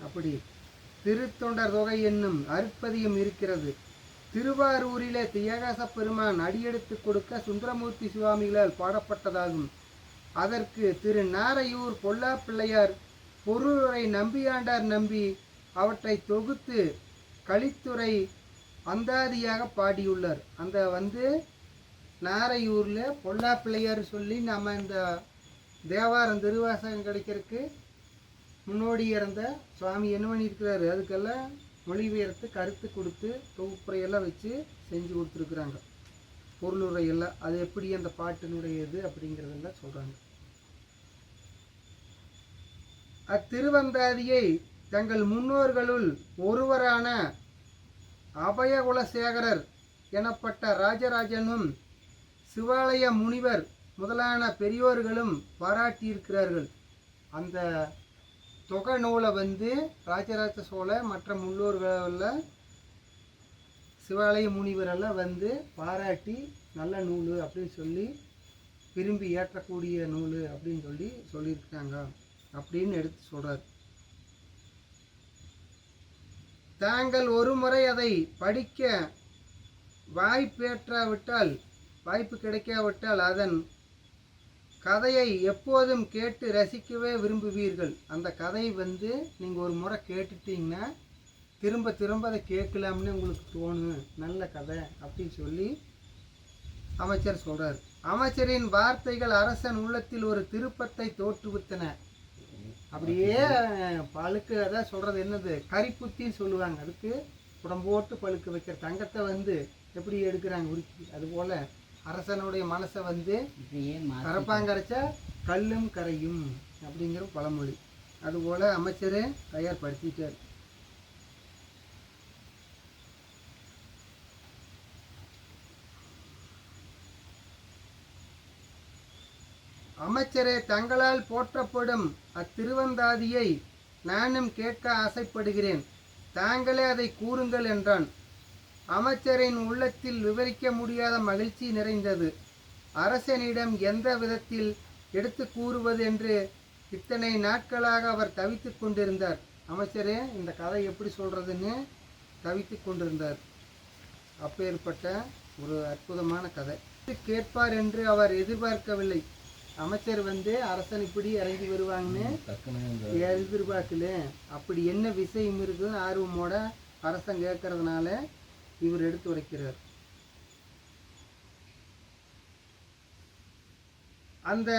அப்படி திருத்தொண்டர் தொகை என்னும் அருட்பதியும் இருக்கிறது. திருவாரூரிலே தியாகராச பெருமான் அடியெடுத்து கொடுக்க சுந்தரமூர்த்தி சுவாமிகளால் பாடப்பட்டதாகும். அதற்கு திரு நாரையூர் பொல்லா பிள்ளையார் பொருளுரை நம்பியாண்டார் நம்பி அவற்றை தொகுத்து கலித்துறை அந்தாதியாக பாடியுள்ளார். அந்த நாரையூரில் பொல்லா பிள்ளையார் சொல்லி நம்ம இந்த தேவாரம் திருவாசகம் கிடைக்கிறதுக்கு முன்னோடி இறந்த சுவாமி என்ன பண்ணியிருக்கிறாரு, அதுக்கெல்லாம் மொழிபெயர்த்து கருத்து கொடுத்து தொகுப்புரையெல்லாம் வச்சு செஞ்சு கொடுத்துருக்குறாங்க. பொருளுரையெல்லாம் அது எப்படி அந்த பாட்டினுடையது அப்படிங்கிறதெல்லாம் சொல்கிறாங்க. அத்திருவந்தாதியை தங்கள் முன்னோர்களுள் ஒருவரான அபயகுலசேகரர் எனப்பட்ட ராஜராஜனும் சிவாலய முனிவர் முதலான பெரியோர்களும் பாராட்டியிருக்கிறார்கள். அந்த தொகை நூலை ராஜராஜ சோழ மற்ற முன்னோர்களில் சிவாலய முனிவரெல்லாம் பாராட்டி நல்ல நூல் அப்படின்னு சொல்லி விரும்பி ஏற்றக்கூடிய நூல் அப்படின்னு சொல்லியிருக்காங்க அப்படின்னு எடுத்து சொல்கிறார். தாங்கள் ஒரு முறை அதை படிக்க வாய்ப்பு கிடைக்காவிட்டால் அதன் கதையை எப்போதும் கேட்டு ரசிக்கவே விரும்புவீர்கள். அந்த கதை நீங்கள் ஒரு முறை கேட்டுட்டீங்கன்னா திரும்ப திரும்ப அதை கேட்கலாம்னு உங்களுக்கு தோணும். நல்ல கதை அப்படின்னு சொல்லி அமைச்சர் சொல்கிறார். அமைச்சரின் வார்த்தைகள் அரசன் உள்ளத்தில் ஒரு திருப்பத்தை தோற்றுவித்தன. அப்படியே பழுக்கு அதான் சொல்கிறது என்னது கரிப்புத்தின்னு சொல்லுவாங்க. அதுக்கு உடம்போட்டு பழுக்க வைக்கிற தங்கத்தை எப்படி எடுக்கிறாங்க உருக்கி, அதுபோல் அரசனுடைய மனசை கரப்பாங்கரைச்சா கல்லும் கரையும் அப்படிங்கிற பழமொழி. அதுபோல் அமைச்சரே தயார்படுத்திட்டார். அமைச்சரே, தங்களால் போற்றப்படும் அத்திருவந்தாதியை நானும் கேட்க ஆசைப்படுகிறேன். தாங்களே அதை கூறுங்கள் என்றான். அமைச்சரின் உள்ளத்தில் விவரிக்க முடியாத மகிழ்ச்சி நிறைந்தது. அரசனிடம் எந்த விதத்தில் எடுத்து கூறுவது என்று இத்தனை நாட்களாக அவர் தவித்து கொண்டிருந்தார். அமைச்சரே, இந்த கதை எப்படி சொல்றதுன்னு தவித்து கொண்டிருந்தார். அப்பேற்பட்ட ஒரு அற்புதமான கதை. கேட்பார் என்று அவர் எதிர்பார்க்கவில்லை. அமைச்சர் அரசன் இப்படி இறங்கி வருவாங்கன்னு எதிர்பார்க்கல. அப்படி என்ன விஷயம் இருக்குதுன்னு ஆர்வமோட அரசன் கேட்கறதுனால இவர் எடுத்து உரைக்கிறார். அந்த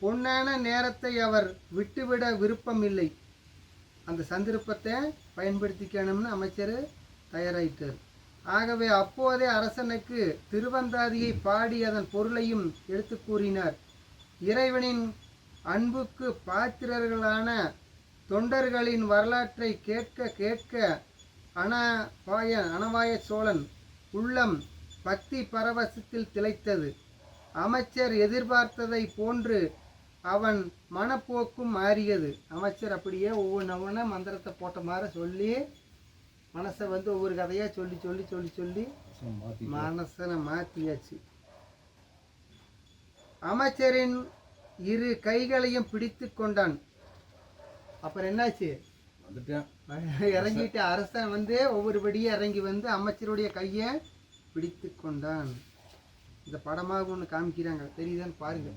பொன்னான நேரத்தை அவர் விட்டுவிட விருப்பம் இல்லை. அந்த சந்தர்ப்பத்தை பயன்படுத்திக்கணும்னு அமைச்சர் தயாராயிட்டார். ஆகவே அப்போதே அரசனுக்கு திருவந்தாதியை பாடி அதன் பொருளையும் எடுத்து கூறினார். இறைவனின் அன்புக்கு பாத்திரர்களான தொண்டர்களின் வரலாற்றை கேட்க கேட்க அனவாய சோழன் உள்ளம் பக்தி பரவசத்தில் திளைத்தது. அமைச்சர் எதிர்பார்த்ததை போன்று அவன் மனப்போக்கும் மாறியது. அமைச்சர் அப்படியே ஒவ்வொன்று மந்திரத்தை போட்ட மாதிரி சொல்லி மனசை ஒவ்வொரு கதையாக சொல்லி சொல்லி சொல்லி சொல்லி மனசனை மாற்றியாச்சு. அமைச்சரின் இரு கைகளையும் பிடித்து கொண்டான். அப்புறம் என்னாச்சு, இறங்கிட்டு அரசன் ஒவ்வொருபடியும் இறங்கி அமைச்சருடைய கையை பிடித்து கொண்டான். இந்த படமாக ஒன்று காமிக்கிறாங்க, தெரியுதான்னு பாருங்க.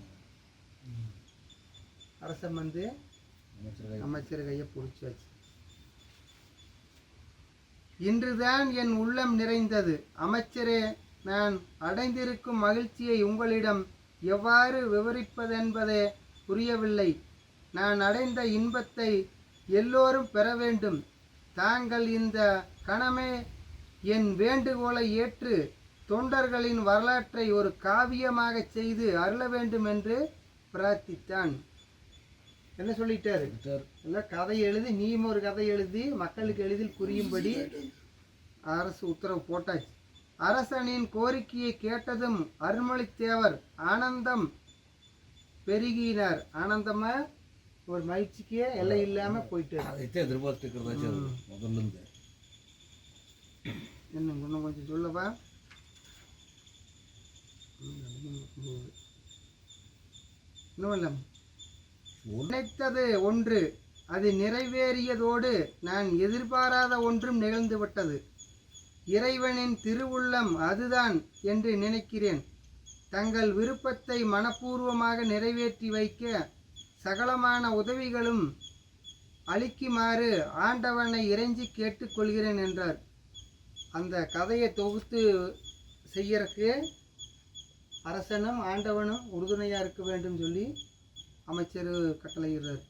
அரசன் அமைச்சர் கையை பிடிச்சாச்சு. இன்றுதான் என் உள்ளம் நிறைந்தது. அமைச்சரே, நான் அடைந்திருக்கும் மகிழ்ச்சியை உங்களிடம் எவ்வாறு விவரிப்பதென்பதே புரியவில்லை. நான் அடைந்த இன்பத்தை எல்லோரும் பெற வேண்டும். தாங்கள் இந்த கணமே என் வேண்டுகோளை ஏற்று தொண்டர்களின் வரலாற்றை ஒரு காவியமாக செய்து அருள வேண்டும் என்று பிரார்த்தித்தான். என்ன சொல்லிட்டாரு, எல்லாம் கதை எழுதி, நீயும் ஒரு கதை எழுதி மக்களுக்கு எளிதில் புரியும்படி அரசு உத்தரவு போட்டாச்சு. அரசனின் கோரிக்கையை கேட்டதும் அருள்மொழித்தேவர் ஆனந்தம் பெருகினார். ஆனந்தமா ஒரு மகிழ்ச்சிக்கு எல்லை இல்லாம போயிட்டு இன்னும் கொஞ்சம் சொல்லவா. இன்னும் நினைத்தது ஒன்று, அது நிறைவேறியதோடு நான் எதிர்பாராத ஒன்றும் நிகழ்ந்துவிட்டது. இறைவனின் திருவுள்ளம் அதுதான் என்று நினைக்கிறேன். தங்கள் விருப்பத்தை மனப்பூர்வமாக நிறைவேற்றி வைக்க சகலமான உதவிகளும் அளிக்குமாறு ஆண்டவனை இறைஞ்சி கேட்டுக்கொள்கிறேன் என்றார். அந்த கதையை தொகுத்து செய்யறதுக்கு அரசனும் ஆண்டவனும் உறுதுணையாக இருக்க வேண்டும் சொல்லி அமைச்சர் கட்டளையிடுறார்,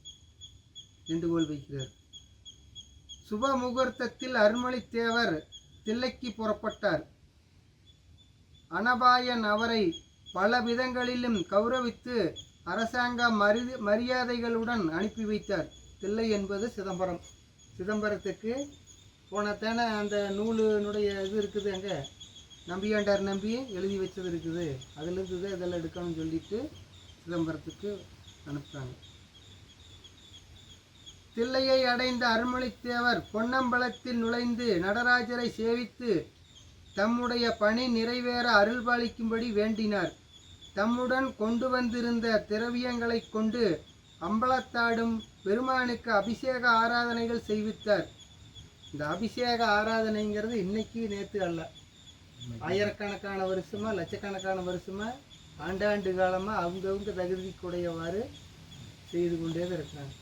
வேண்டுகோள் வைக்கிறார். சுப முகூர்த்தத்தில் அருள்மொழித்தேவர் தில்லைக்கு புறப்பட்டார். அனபாயன் அவரை பல விதங்களிலும் கௌரவித்து அரசாங்க மரியாதைகளுடன் அனுப்பி வைத்தார். தில்லை என்பது சிதம்பரம். சிதம்பரத்துக்கு போனத்தானே அந்த நூலினுடைய இது இருக்குது, அங்கே நம்பியாண்டார் நம்பி எழுதி வச்சது இருக்குது, அதிலிருந்து தான் இதெல்லாம் எடுக்கணும்னு சொல்லிட்டு சிதம்பரத்துக்கு அனுப்புகிறாங்க. தில்லையை அடைந்த அருள்மொழித்தேவர் பொன்னம்பலத்தில் நுழைந்து நடராஜரை சேவித்து தம்முடைய பணி நிறைவேற அருள்பாலிக்கும்படி வேண்டினார். தம்முடன் கொண்டு வந்திருந்த திரவியங்களை கொண்டு அம்பலத்தாடும் பெருமானுக்கு அபிஷேக ஆராதனைகள் செய்வித்தார். இந்த அபிஷேக ஆராதனைங்கிறது இன்னைக்கு நேற்று அல்ல, ஆயிரக்கணக்கான வருஷமா லட்சக்கணக்கான வருஷமா ஆண்டாண்டு காலமாக அவங்கவுங்க தகுதிக்குடையவாறு செய்து கொண்டே தான் இருக்கிறாங்க.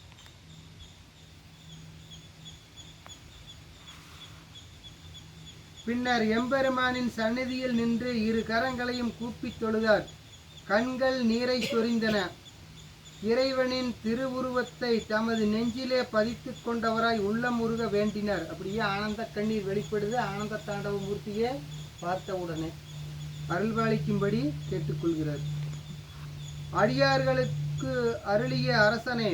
பின்னர் எம்பெருமானின் சந்நிதியில் நின்று இரு கரங்களையும் கூப்பித் தொழுதார். கண்கள் நீரை சொரிந்தன. இறைவனின் திருவுருவத்தை தமது நெஞ்சிலே பதித்து கொண்டவராய் உள்ளமுருக வேண்டினார். அப்படியே ஆனந்த கண்ணீர் வெளிப்படுது. ஆனந்த தாண்டவ மூர்த்தியை பார்த்த உடனே அருள்பாலிக்கும்படி கேட்டுக்கொள்கிறார். அடியார்களுக்கு அருளிய அரசனே,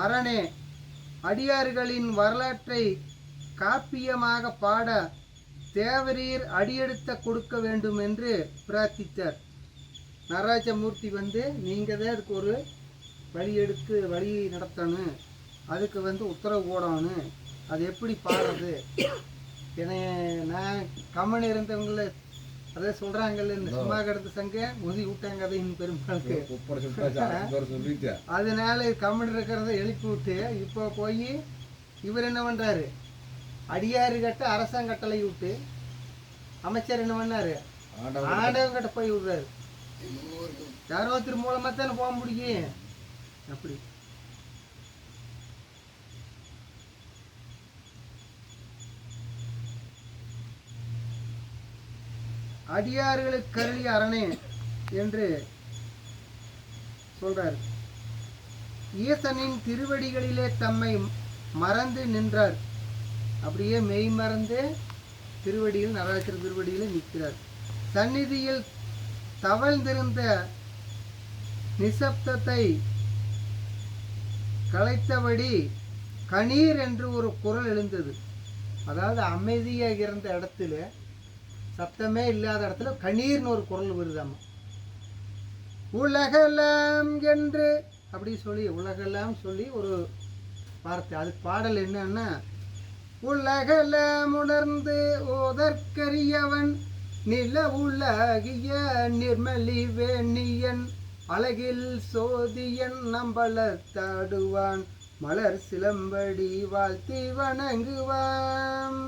அரணே, அடியார்களின் வரலாற்றை காப்பியமாக பாட தேவரீர் அடியெடுத்த கொடுக்க வேண்டும் என்று பிரார்த்தித்தார். நடராஜமூர்த்தி நீங்கள் தான் அதுக்கு ஒரு வழி நடத்தணும், அதுக்கு உத்தரவு போடணும், அது எப்படி பாடுறது, நான் கம்மன் இருந்தவங்கள அதை சொல்கிறாங்கல்ல, இந்த சும்மா கிடந்த சங்க முதி விட்டாங்க அதையும் பெருமாளுக்கு. அதனால கம்மன் இருக்கிறத எழுப்பி விட்டு இப்போ போய் இவர் என்ன பண்ணுறாரு, அடியாறு கட்ட அரசாங்கட்டளை விட்டு அமைச்சர் என்ன பண்ணாரு, ஆண்டவன் கிட்ட போய் விடுறாரு. யாரோ மூலமாக தானே போக முடியும். அப்படி அடியார்களுக்கு கருளி அரணே என்று சொல்றார். ஈசனின் திருவடிகளிலே தம்மை மறந்து நின்றார். அப்படியே மெய் மறந்து திருவடியில் நடராஜர் திருவடியில் நிற்கிறார். சந்நிதியில் தவழ்ந்திருந்த நிசப்தத்தை கலைத்தபடி கணீர் என்று ஒரு குரல் எழுந்தது. அதாவது அமைதியாக இருந்த இடத்துல, சத்தமே இல்லாத இடத்துல கணீர்னு ஒரு குரல் வருதாமா. உலகெல்லாம் என்று அப்படி சொல்லி, உலகெல்லாம் சொல்லி ஒரு வார்த்தை. அதுக்கு பாடல் என்னன்னா, உலகெல்லாம் உணர்ந்து ஓதற்கரியவன் நில உலகிய நிர்மலி வேணியன் அழகில் சோதியன் நம்பலத்தாடுவான் மலர் சிலம்படி வாழ்த்தி வணங்குவான்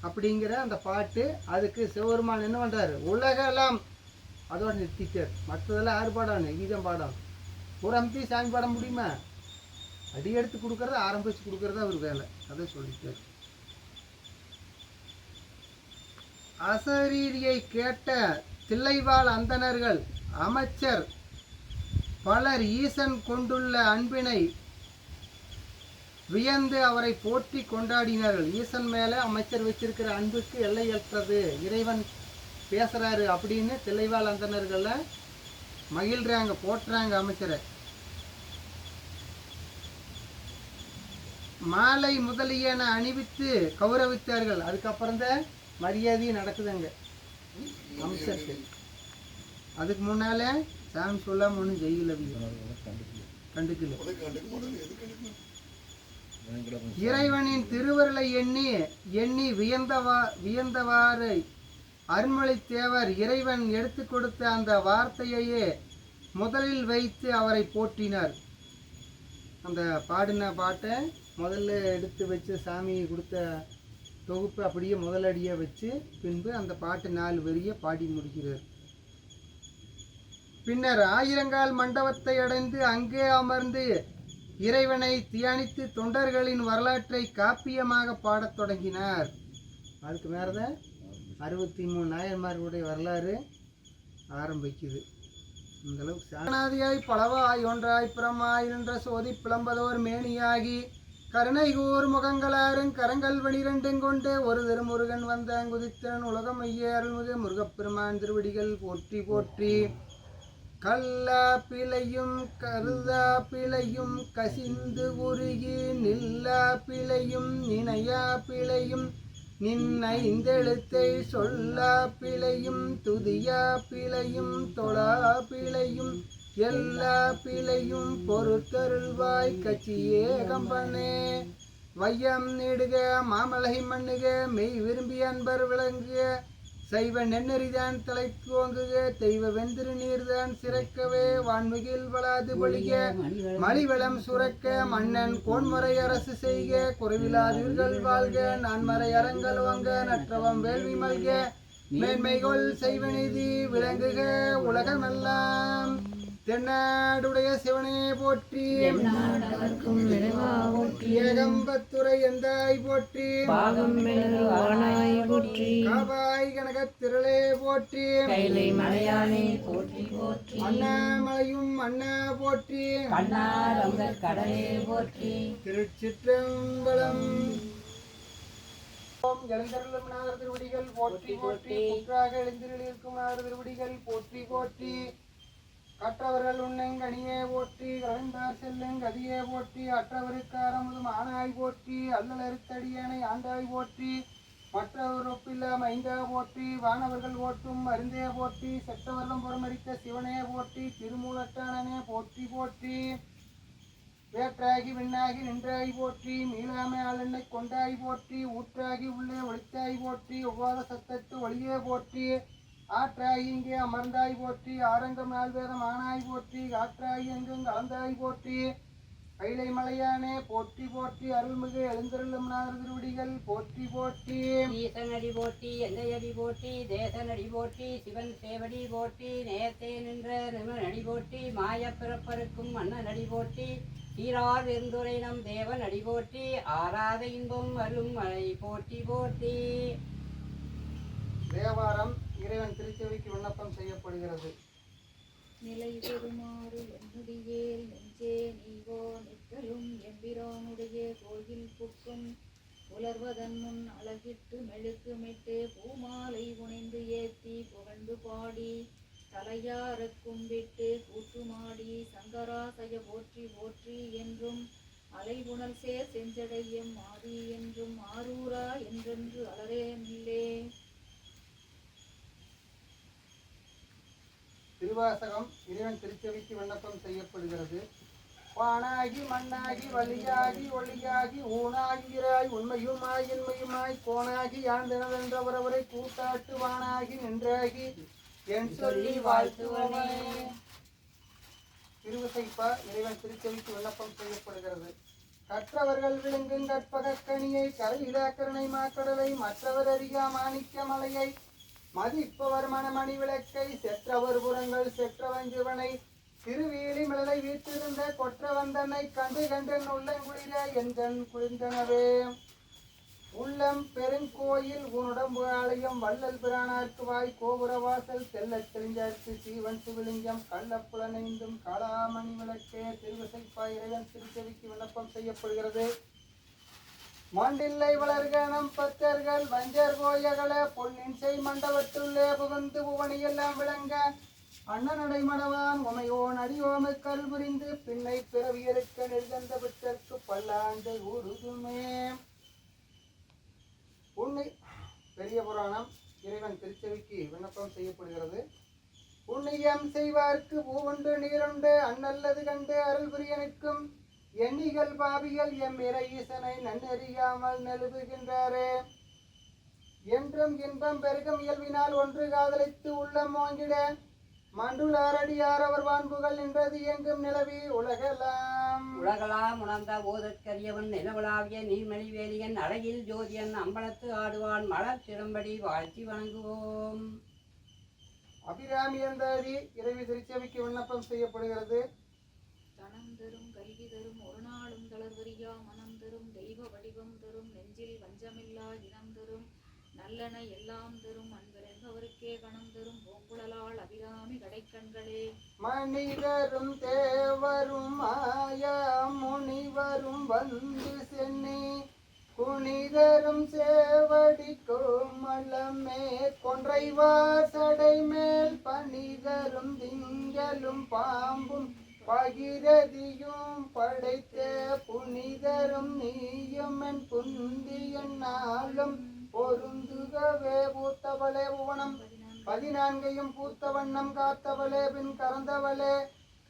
அப்படிங்கிற அந்த பாட்டு. அதுக்கு சிவபெருமான் என்ன பண்ணுறாரு, உலகெல்லாம் அதோட நிறுத்திட்டார். மற்றதெல்லாம் யார் பாடணும், கீதம் பாடம். ஒரு அம்பி சாமி பாட முடியுமா? அடி எடுத்து கொடுக்கறத ஆரம்பித்து கொடுக்கறத அவர் வேலை. அதை சொல்லிட்டார். அசரீரியை கேட்ட தில்லைவாழ் அந்தணர்கள், அமைச்சர் பலர் ஈசன் கொண்டுள்ள அன்பினை வியந்து அவரை போற்றி கொண்டாடினார்கள். ஈசன் மேலே அமைச்சர் வச்சிருக்கிற அன்புக்கு எல்லையற்றது, இறைவன் பேசுகிறாரு அப்படின்னு தில்லைவாழ் அந்தணர்களை மகிழ்றாங்க, போட்டுறாங்க அமைச்சரை. மாலை முதலியன அணிவித்து கௌரவித்தார்கள். அதுக்கப்புறம் தான் மரியாதை நடக்குதுங்க அமைச்சருக்கு. அதுக்கு முன்னால சாமி சொல்லாம ஒன்றும் செய்யல, கண்டுக்கல. இறைவனின் திருவருளை எண்ணி எண்ணி வியந்தவாறு அருள்மொழித்தேவர் இறைவன் எடுத்து கொடுத்த அந்த வார்த்தையையே முதலில் வைத்து அவரை போற்றினார். அந்த பாடின பாட்டை முதல்ல எடுத்து வச்சு சாமி கொடுத்த தொகுப்பு அப்படியே முதலடியாக வச்சு பின்பு அந்த பாட்டு 4 வரியை பாடி முடிக்கிறார். பின்னர் ஆயிரங்கால் மண்டபத்தை அடைந்து அங்கே அமர்ந்து இறைவனை தியானித்து தொண்டர்களின் வரலாற்றை காப்பியமாக பாடத் தொடங்கினார். அதுக்கு மேலே 63 நாயன்மார்களுடைய வரலாறு ஆரம்பிக்குது. இந்தளவுக்கு சாணாதியாய் பலவாய் ஒன்றாய் புறமாய் நின்ற சோதி பிளம்பதோர் மேனியாகி கருணை கூர் முகங்களாரும் கரங்கள் 12 கொண்டு ஒரு திருமுருகன் வந்த குதித்தன் உலகம் ஐய அருள்மிகு முருகப்பெருமான் திருவடிகள் போற்றி போற்றி. கல்லா பிழையும் கருதா பிழையும் கசிந்து உருகி நில்லா பிழையும் நினையா பிழையும் நின்னைந்தெழுத்தை சொல்லா பிழையும் துதியா பிழையும் தொழா பிழையும் எல்லா பிழையும் பொறுத்தருள்வாய் கட்சியே கம்பனே. வையம் நீடுக மாமலை மண்ணுக மெய் விரும்பி அன்பர் விளங்குக சைவ நெண்ணறிதான் தலை துவங்குக தெய்வ வெந்திரு நீர்தான் சிறக்கவே வான்மிகில் வளாது பொழிக மலிவளம் சுரக்க மன்னன் கோன்முறை அரசு செய்க குறைவிலாதீர்கள் வாழ்க நான்மறை அறங்கள் வாங்க நற்றவம் வேள்வி மல்க மேன்மைகொள் செய்வ நீதி விளங்குக உலகமெல்லாம். தென்னாடுடைய சிவனே போற்றி ஏகம்பத்துறை எந்தாய் போற்றி காவாய் கனகத் திரளே போற்றி அண்ணாமலையும் அண்ணா போற்றி திருச்சிற்றம்பலம். எழுந்தருளும் நாதர் திருவடிகள் போற்றி போற்றி குற்றாக எழுந்திருக்கும் நாதர் திருவடிகள் போற்றி போற்றி. கற்றவர்கள் உண்ணங்கனியே போற்றி கலந்தார் செல்லுங்கதியே போற்றி அற்றவருக்கு அறமுதும் ஆனாய் போற்றி அல்லலறுத்தடியனை ஆண்டாய் போற்றி மற்றவர் ஒப்பில்லாம் ஐந்தா போற்றி வானவர்கள் ஓட்டும் மருந்தே போற்றி செத்தவர்களும் புறமடித்த சிவனே போற்றி திருமூலட்டானனே போற்றி போற்றி. வேற்றாகி விண்ணாகி நின்றாய் போற்றி மீளாமை ஆளெண்ணை கொண்டாய் போற்றி ஊற்றாகி உள்ளே ஒளித்தாய் போற்றி ஒவ்வாத சத்தத்து ஒளியே போற்றி ஆற்றாய் இங்கே அமர்ந்தாய் போற்றி ஆரங்கம் நால்வேதம் ஆனாய் போற்றி காற்றாய் எங்கும் கலந்தாய் போற்றி கைலை மலையானே போற்றி போற்றி அருள்மிகு எழுந்தருளும் நாதர் திருவடிகள் போற்றி போற்றி. ஈசனடி போற்றி எந்தையடி போற்றி தேசனடி போற்றி சிவன் சேவடி போற்றி நேர்த்தே நின்ற நிமனடி போற்றி மாய பிறப்பருக்கும் மன்னனடி போற்றி சீரார் இருந்துரை நம் தேவன் அடி போற்றி ஆராத இன்பம் அருளும் மழை போற்றி போற்றி. தேவாரம் இறைவன் திருச்செவிக்கு விண்ணப்பம் செய்யப்படுகிறது. நிலை பெறுமாறு என்னுடையேல் நெஞ்சே நீவோ நித்தலும் எம்பிரானுடைய கோயில் புக்கும் உலர்வதன் முன் அழகிட்டு மெழுக்குமிட்டு பூமாலை புனைந்து ஏத்தி புகழ்ந்து பாடி தலையார கும்பிட்டு கூட்டுமாடி சங்கராசய போற்றி போற்றி என்றும் அலைபுணல் சேர் செஞ்சடையும் ஆதி என்றும் ஆரூரா என்றென்று அலரேமில்லே. திருவாசகம் இறைவன் திருச்செவிக்கு விண்ணப்பம் செய்யப்படுகிறது. வானாகி மண்ணாகி வழியாகி ஒளியாகி ஊனாகிறாய் உண்மையுமாய் இன்மையுமாய் கோணாகி ஆழ்ந்தனவென்றவரவரை கூட்டாட்டு வானாகி நின்றாகி என் சொல்லி வாழ்த்துவனே. திருவிசைப்பா இறைவன் திருச்செவிக்கு விண்ணப்பம் செய்யப்படுகிறது. கற்றவர்கள் விளங்கும் கற்பகக்கணியை கரையிலா கருணை மாக்கடலை மற்றவர் அறியா மாணிக்க மலையை மதிப்பவர் மணமணி விளக்கை செற்றவர் புறங்கள் செற்றவஞ்சுவனை திருவேலி மலரை வீற்றிருந்த கொற்ற வந்தனை கண்டு கண்டன் உள்ளங்குளிர எந்தன் குளிர்ந்தனவே. உள்ளம் பெருங்கோயில் உன்னுடம்பு ஆலயம் வள்ளல் பிரானார்க்கு வாய் கோபுரவாசல் தெல்லத் தெளிஞ்சார்க்கு சீவன் சிவலிங்கம் கள்ளப்புலனைந்தும் காளாமணி விளக்கே. திருவிசைப்பா இறைவன் திருச்செவிக்கு விண்ணப்பம் செய்யப்படுகிறது. மாண்டில்லை வளர்கணம் பத்தர்கள் வஞ்சர் கோயகள பொன்னின் செய் மண்டபத்துள்ளே புகுந்து புவனியெல்லாம் விளங்க அண்ணனடை மடவான் உமையோன் அடியோமை கல் புரிந்து பின்னை பிறவியருக்க நெருகந்த விட்டற்கு பல்லாண்டு ஊருதுமே. உன்னை பெரிய புராணம் இறைவன் திருச்செவிக்கு விண்ணப்பம் செய்யப்படுகிறது. புண்ணியம் செய்வார்க்கு பூவுண்டு நீருண்டு அந்நல்லது கண்டு அருள் புரிய நிற்கும் எண்ணிகள் பாவிகள் எம் இறை ஈசனை நன்னறியாமல் நெழுதுகின்றாரே. என்றும் இன்பம் பெருகும் இயல்பினால் ஒன்று காதலித்து உள்ளம் வாங்கிட மண்டுளாரடியார் அவர் வான்புகள் நின்றது எங்கும் நிலவி உலகலாம் உணர்ந்த போதற்கரியவன் நிலவலாவிய நீர்மணி வேலியன் அழகில் ஜோதியன் அம்பலத்து ஆடுவான் மலர் சிறம்படி வாழ்த்தி வணங்குவோம். அபிராமி அந்தாதி இறைவி திருச்சபைக்கு விண்ணப்பம் செய்யப்படுகிறது. தனம் தரும் கல்வி தரும் ஒரு நாளும் தளர்வரியா மனம் தரும் தெய்வ வடிவம் தரும் நெஞ்சில் வஞ்சமில்லா இனம் தரும் நல்லன எல்லாம் தரும் அன்பர் என்பவருக்கே கணம் தரும் பூங்குழலால் அபிராமி கடைக்கண்களே. மனிதரும் தேவரும் மாயா முனிவரும் வந்து சென்னி குனிதரும் சேவடி கோமளமே கொன்றைவார் சடை மேல் பனிதரும் திங்களும் பாம்பும் பகிரதியும் படைத்த புனிதரும் நீயும் என் புந்தியன் நாளும் பொருந்துகவே பூத்தவளே புவனம் 14 பூத்த வண்ணம் காத்தவளே பின் கறந்தவளே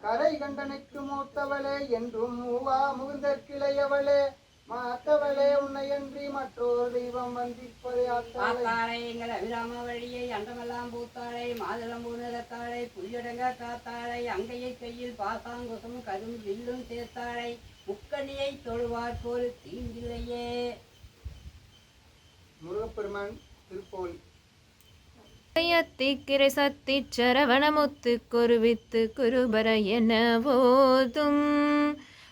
கரை கண்டனுக்கு மூத்தவளே என்றும் மூவா முகுந்தற்கிளையவளே மாத்தவளே உன்னையன்றி மற்றொரு தெய்வம் வந்திப்பதே ஆத்தாளை எங்கள் அபிராம வழியை அண்டமெல்லாம் பூத்தாளை மாதுளம்பூ நிறத்தாளை புலியடங்க காத்தாளை அங்கையை கையில் பாசாங்குசம் கரும் வில்லும் சேர்த்தாளை முக்கணியை தொழுவார்க்கொரு தீங்கில்லையே. முருகப்பெருமான் திருப்போல் திக்கிரை சத்தி சரவணமுத்து குருவித்து குருபர என போதும்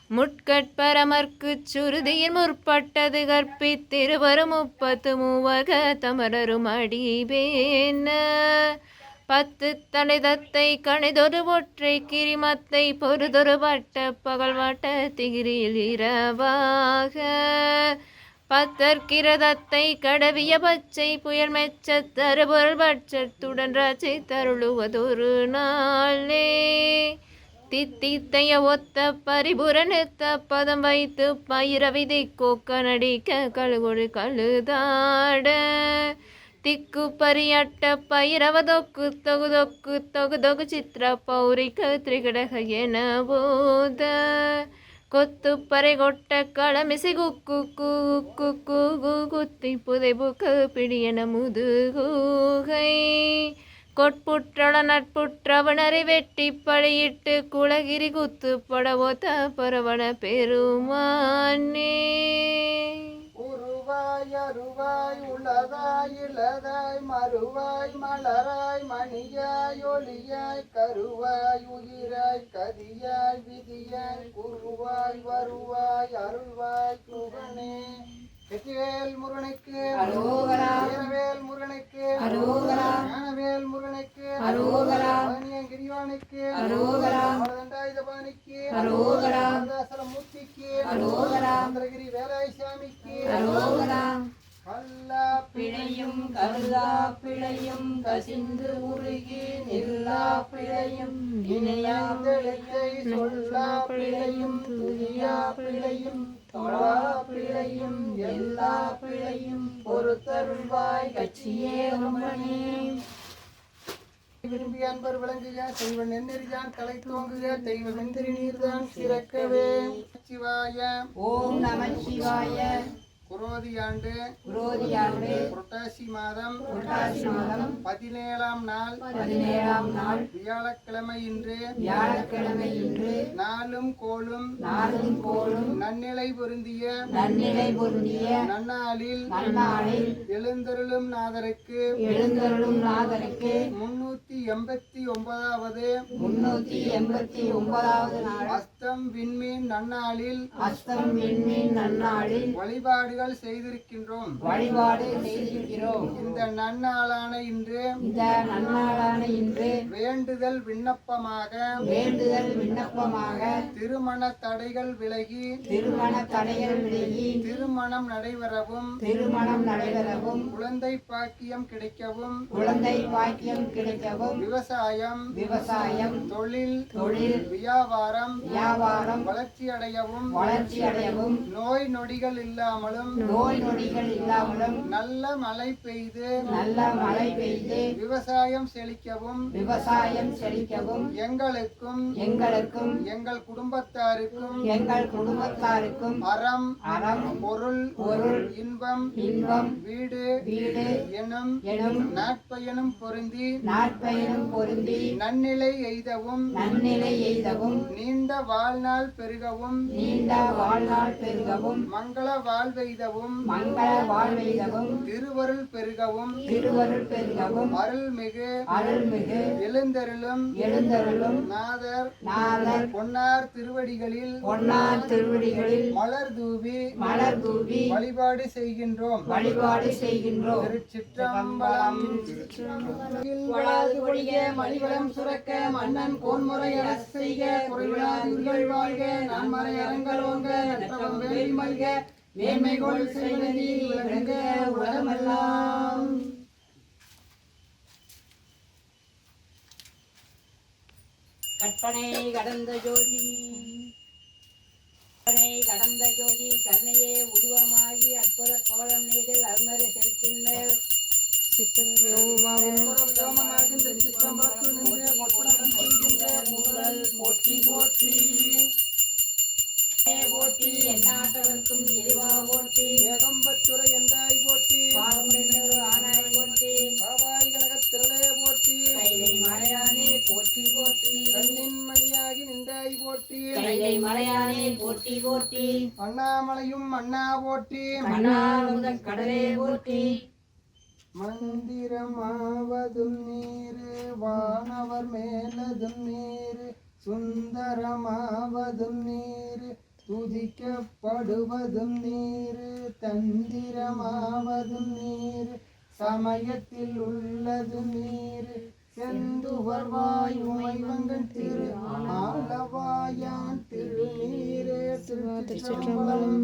முட்கட்பரமர்க்கு சுருதியில் முற்பட்டது கற்பித்திருவரும் 33 தமரரும் அடிபேன 10 தனிதத்தை கணிதொரு ஒற்றை கிரிமத்தை பொறுதொரு வட்ட பகல் வட்ட திகிரியில் இரவாக 10 கிரதத்தை கடவிய பச்சை புயல் மெச்ச தருபொருள் பட்சத்துடன் ரச்சை தருளுவதொரு நாளே. தித்தித்தைய ஒத்த பரிபுரணித்த பதம் வைத்து பயிரவிதை கோக்க நடிக்க கழுகொழு கழுதாட திக்கு பரியட்ட பயிரவதொக்கு தொகுதொக்கு தொகுதொகு சித்திர பௌரிக்க திரிகடக என போத கொத்து பறை கொட்ட களமிசை குக்கு குக்கு குத்தி புதைபுக்கு பிடியன முதுகூகை கொட்புற்றள நட்புற்றவனரை வெட்டி பழியிட்டு குலகிரி குத்து படவோத்த பரவன பெருமானே. உருவாய் அருவாய் உளதாய் இளதாய் மறுவாய் மலராய் மணியாய் ஒளியாய் கருவாய் உயிராய் கதியாய் விதியாய் குருவாய் வருவாய் அருள்வாய் குகனே. வெற்றிவேல் முருகனுக்கு அரோகரா. வீரவேல் முருகனுக்கு அரோகரா. ஞானவேல் முருகனுக்கு அரோகரா. கிரிவானுக்கு அரோகரா. தண்டாயுதபாணிக்கு அரோகரா. மூர்த்திக்கு அரோகரா. சந்திரகிரி வேலாய் சாமிக்கு அரோகரா. கல்லா பிழையும் கருதா பிழையும் கசிந்து உருகி நில்லா பிழையும் இணையா பிழைத்தை சொல்லா பிழையும் துதியா பிழையும் தொழா பிழையும் எல்லா பிழையும் பொறுத்தருள்வாய் கட்சியே ரமணே. விரும்பி அன்பர் விளங்குக செய்வ நென்னெறியான் தலை தோங்குக தெய்வ வெந்திரி நீர்தான் சிறக்கவே. சிவாய ஓம் நம சிவாய. குரோதி ஆண்டு புரட்டாசி மாதம் 17ஆம் நாள் வியாழக்கிழமை இன்று நாளும் கோளும் நன்னிலை பொருந்திய நன்னாளில் எழுந்தருளும் நாதருக்கு 389வது அஸ்தம் விண்மீன் நன்னாளில் வழிபாடுகள் செய்திருக்கின்றோம். இந்த நன்னாளான இன்று வேண்டுதல் விண்ணப்பமாக திருமண தடைகள் விலகி திருமணம் நடைபெறவும் குழந்தை பாக்கியம் கிடைக்கவும் விவசாயம் தொழில் வியாபாரம் வளர்ச்சி அடையவும் நோய் நொடிகள் இல்லாமலும் நல்ல மழை பெய்து விவசாயம் செழிக்கவும் எங்களுக்கும் எங்கள் குடும்பத்தாருக்கும் அறம் பொருள் இன்பம் வீடு எனும் நாற்பயனும் பொருந்தி நன்னிலை எய்தவும் நீண்ட வாழ்நாள் பெருகவும் மங்கள வாழ்வெய்தவும் திருவருள் பெருகவும் அருள்மிகு எழுந்தருளும் நாதர் பொன்னார் திருவடிகளில் மலர் தூவி வழிபாடு செய்கின்றோம் திருச்சிற்றம்பலம். மணிவளம் சுரக்க மன்னன் கோன்முறை அரசு செய்க குறைவிலாதீர்கள் வாழ்க நான்மறை அரங்கல் ஓங்க நற்றவம் வேல் மல்க மேன்மைகோள் செய்வதி விளங்க உலகமெல்லாம். கற்பனை கடந்த ஜோதி கருணையே உருவமாகி அற்புத கோலம் நீரில் அருமறை செலுத்தின் மேல் போற்றி போற்றி போற்றி எந்நாட்டவர்க்கும் இறைவா போற்றி ஏகம்பத்துறை என்றாய் போற்றி ஆனாய் போற்றி காவாய் கனகத் திரளே போற்றி கைலை மலையானே போற்றி போற்றி கண்ணின் மணியாகி நின்றாய் போற்றி கைலை மலையானே போற்றி போற்றி அண்ணாமலையும் அண்ணா போற்றி மன்னார் கடலே போற்றி மந்திரமாவதும் நீரு வானவர் மேலதும் நீரு சுந்தரமாவதும் நீரு துதிக்கப்படுவதும் நீரு தந்திரமாவதும் நீரு சமயத்தில் உள்ளதும் நீரு செந்துவர்வாய் உமைவங்கன் திரு ஆலவாயான் திருநீரே திருச்சிற்றம்பலம்.